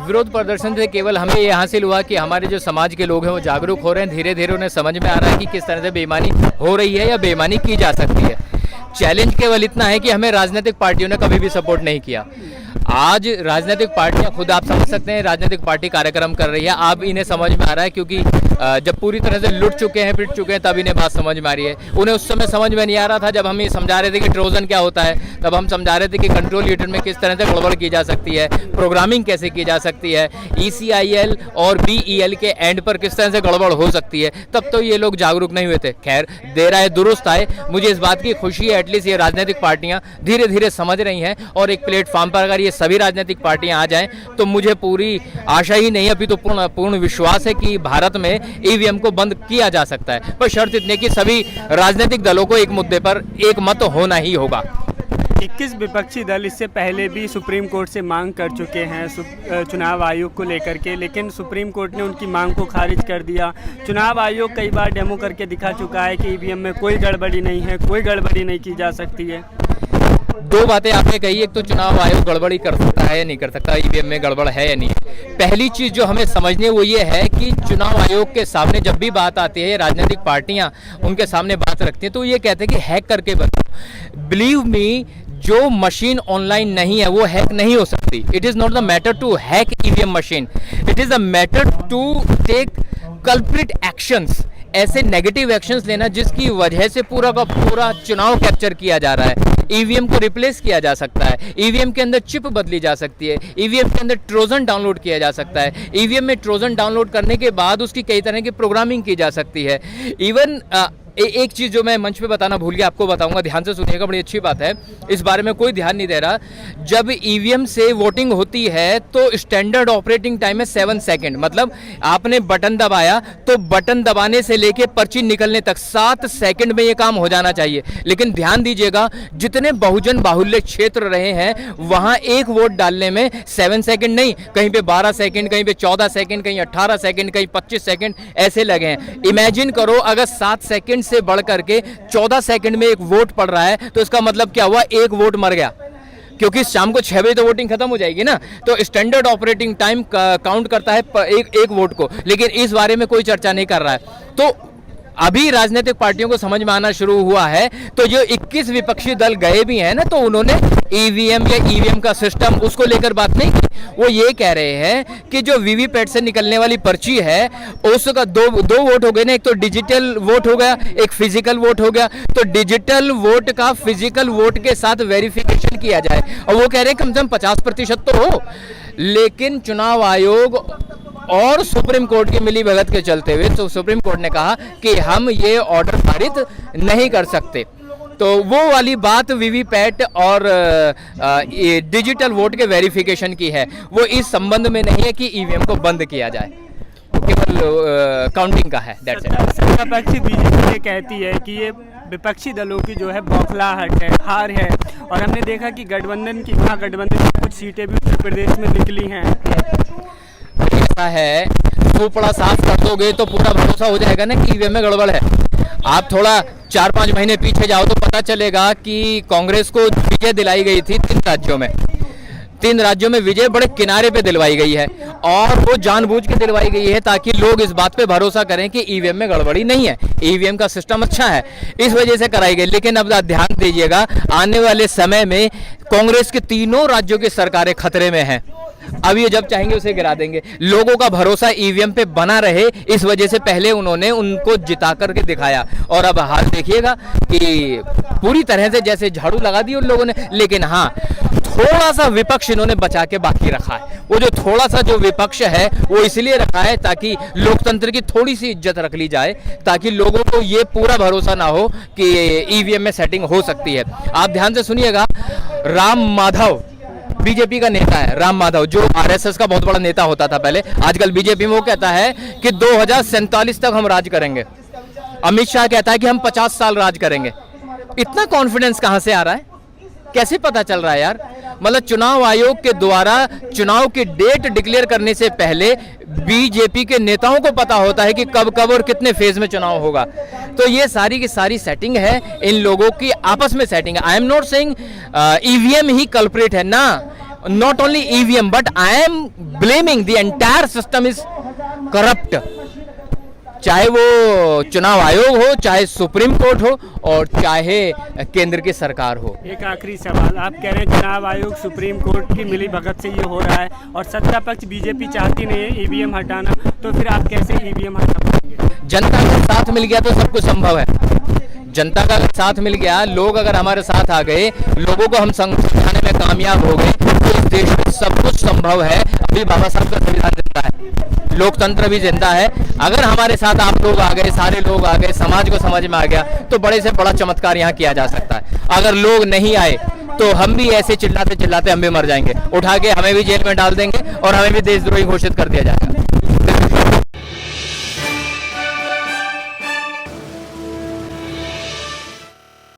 विरोध प्रदर्शन से केवल हमें ये हासिल हुआ कि हमारे जो समाज के लोग हैं वो जागरूक हो रहे हैं, धीरे धीरे उन्हें समझ में आ रहा है कि किस तरह से बेईमानी हो रही है या बेईमानी की जा सकती है। चैलेंज केवल इतना है कि हमें राजनीतिक पार्टियों ने कभी भी सपोर्ट नहीं किया। आज राजनीतिक पार्टियां खुद आप समझ सकते हैं, राजनीतिक पार्टी कार्यक्रम कर रही है, अब इन्हें समझ में आ रहा है, क्योंकि जब पूरी तरह से लुट चुके हैं, पिट चुके हैं, तब इन्हें बात समझ में आ रही है। उन्हें उस समय समझ में नहीं आ रहा था जब हम ये समझा रहे थे कि ट्रोजन क्या होता है, तब हम समझा रहे थे कि कंट्रोल यूनिट में किस तरह से गड़बड़ की जा सकती है, प्रोग्रामिंग कैसे की जा सकती है, ECIL और BEL के एंड पर किस तरह से गड़बड़ हो सकती है, तब तो ये लोग जागरूक नहीं हुए थे। खैर, देर आए दुरुस्त आए, मुझे इस बात की खुशी है एटलीस्ट ये राजनीतिक पार्टियां धीरे धीरे समझ रही हैं, और एक प्लेटफॉर्म पर अगर ये सभी राजनीतिक पार्टियां आ जाएं तो मुझे पूरी आशा ही नहीं अभी तो पूर्ण विश्वास है कि भारत में EVM को बंद किया जा सकता है, पर शर्त इतनी कि सभी राजनीतिक दलों को एक मुद्दे पर एक मत होना ही होगा। 21 विपक्षी दल इससे पहले भी सुप्रीम कोर्ट से मांग कर चुके हैं चुनाव आयोग को लेकर के, लेकिन सुप्रीम कोर्ट ने उनकी मांग को खारिज कर दिया। चुनाव आयोग कई बार डेमो करके दिखा चुका है कि EVM में कोई गड़बड़ी नहीं है, कोई गड़बड़ी नहीं की जा सकती है। दो बातें आपने कही, एक तो चुनाव आयोग गड़बड़ी कर सकता है या नहीं कर सकता, EVM में गड़बड़ है या नहीं। पहली चीज जो हमें समझनी है वो ये है कि चुनाव आयोग के सामने जब भी बात आती है, राजनीतिक पार्टियां उनके सामने बात रखती हैं, तो ये कहते हैं कि हैक करके बताओ। बिलीव मी, जो मशीन ऑनलाइन नहीं है वो हैक नहीं हो सकती। It is not the matter to hack EVM machine, it is the matter to take culprit actions, ऐसे नेगेटिव एक्शंस लेना जिसकी वजह से पूरा का पूरा चुनाव कैप्चर किया जा रहा है। EVM को रिप्लेस किया जा सकता है, EVM के अंदर चिप बदली जा सकती है, EVM के अंदर ट्रोजन डाउनलोड किया जा सकता है, EVM में ट्रोजन डाउनलोड करने के बाद उसकी कई तरह की प्रोग्रामिंग की जा सकती है। इवन एक चीज़ जो मैं मंच पे बताना भूल गया, आपको बताऊंगा, ध्यान से सुनिएगा, बड़ी अच्छी बात है, इस बारे में कोई ध्यान नहीं दे रहा। जब EVM से वोटिंग होती है तो स्टैंडर्ड ऑपरेटिंग टाइम है 7 सेकंड, मतलब आपने बटन दबाया तो बटन दबाने से लेके पर्ची निकलने तक 7 सेकंड में ये काम हो जाना चाहिए। लेकिन ध्यान दीजिएगा, जितने बहुजन बाहुल्य क्षेत्र रहे हैं वहां एक वोट डालने में 7 सेकंड नहीं, कहीं पे 12 सेकंड, कहीं पे 14 सेकंड, कहीं 18 सेकंड, कहीं 25 सेकंड ऐसे लगे हैं। इमेजिन करो अगर 7 सेकंड से बढ़ करके 14 सेकंड में एक वोट पड़ रहा है तो इसका मतलब क्या हुआ, एक वोट मर गया, क्योंकि शाम को 6 बजे तो वोटिंग खत्म हो जाएगी ना। तो स्टैंडर्ड ऑपरेटिंग टाइम काउंट करता है एक वोट को, लेकिन इस बारे में कोई चर्चा नहीं कर रहा है। तो अभी राजनीतिक पार्टियों को समझ में आना शुरू हुआ है। तो जो 21 विपक्षी दल गए भी हैं ना, तो उन्होंने EVM या EVM का सिस्टम उसको लेकर बात नहीं की। वो ये कह रहे हैं कि जो VVPAT से निकलने वाली पर्ची है उसका दो वोट हो गए ना, एक तो डिजिटल वोट हो गया, एक फिजिकल वोट हो गया। तो डिजिटल वोट का फिजिकल वोट के साथ वेरिफिकेशन किया जाए, और वो कह रहे हैं कम से कम 50% तो हो। लेकिन चुनाव आयोग और सुप्रीम कोर्ट की मिली भगत के चलते हुए तो सुप्रीम कोर्ट ने कहा कि हम ये ऑर्डर पारित नहीं कर सकते। तो वो वाली बात VVPAT और डिजिटल वोट के वेरिफिकेशन की है, वो इस संबंध में नहीं है कि EVM को बंद किया जाए, केवल काउंटिंग का है। That's it. सत्तापक्षी BJP ये कहती है कि ये विपक्षी दलों की जो है बौखलाहट है, हार है, और हमने देखा कि गठबंधन की महागठबंधन की कुछ सीटें भी उत्तर प्रदेश में निकली हैं। ऐसा है, थोपड़ा साफ कर दोगे तो पूरा भरोसा हो जाएगा ना कि EVM में गड़बड़ है। आप थोड़ा 4-5 महीने पीछे जाओ तो पता चलेगा कि कांग्रेस को विजय दिलाई गई थी 3 राज्यों में। 3 राज्यों में विजय बड़े किनारे पे दिलवाई गई है, और वो जानबूझ के दिलवाई गई है ताकि लोग इस बात पे भरोसा करें कि EVM में गड़बड़ी नहीं है, EVM का सिस्टम अच्छा है, इस वजह से कराई गई। लेकिन अब ध्यान दीजिएगा, आने वाले समय में कांग्रेस के 3 राज्यों की सरकारें खतरे में हैं। अब ये जब चाहेंगे उसे गिरा देंगे। लोगों का भरोसा EVM पे बना रहे, इस वजह से पहले उन्होंने उनको जिता करके दिखाया, और अब हाल देखिएगा कि पूरी तरह से जैसे झाड़ू लगा दी उन लोगों ने। लेकिन हाँ, थोड़ा सा विपक्ष इन्होंने बचा के बाकी रखा है। वो जो थोड़ा सा जो विपक्ष है वो इसलिए रखा है ताकि लोकतंत्र की थोड़ी सी इज्जत रख ली जाए, ताकि लोगों को ये पूरा भरोसा ना हो कि EVM में सेटिंग हो सकती है। आप ध्यान से सुनिएगा, राम माधव BJP का नेता है, राम माधव, जो RSS का बहुत बड़ा नेता होता था पहले, आजकल BJP में वो कहता है कि 2047 तक हम राज करेंगे। अमित शाह कहता है कि हम 50 साल राज करेंगे। इतना कॉन्फिडेंस कहां से आ रहा है, कैसे पता चल रहा है यार? मतलब चुनाव आयोग के द्वारा चुनाव की डेट डिक्लेयर करने से पहले BJP के नेताओं को पता होता है कि कब कब और कितने फेज में चुनाव होगा। तो ये सारी की सारी सेटिंग है, इन लोगों की आपस में सेटिंग है। I am not saying EVM he culprit है ना, not only EVM, but I am blaming the entire system is corrupt. चाहे वो चुनाव आयोग हो, चाहे सुप्रीम कोर्ट हो, और चाहे केंद्र की सरकार हो। एक आखिरी सवाल, आप कह रहे हैं चुनाव आयोग सुप्रीम कोर्ट की मिली भगत से ये हो रहा है और सत्ता पक्ष बीजेपी चाहती नहीं है ईवीएम हटाना, तो फिर आप कैसे ईवीएम हटा पाएंगे? जनता का साथ मिल गया तो सब कुछ संभव है। जनता का अगर साथ मिल गया, लोग अगर हमारे साथ आ गए, लोगों को हम समझाने में कामयाब हो गए, तो इस देश में सब कुछ संभव है। अभी बाबा साहब का संविधान जिंदा है, लोकतंत्र भी जिंदा है। अगर हमारे साथ आप लोग आ गए, सारे लोग आ गए, समाज को समझ में आ गया, तो बड़े से बड़ा चमत्कार यहाँ किया जा सकता है। अगर लोग नहीं आए तो हम भी ऐसे चिल्लाते चिल्लाते हम भी मर जाएंगे, उठा के हमें भी जेल में डाल देंगे और हमें भी देशद्रोही घोषित कर दिया जाएगा।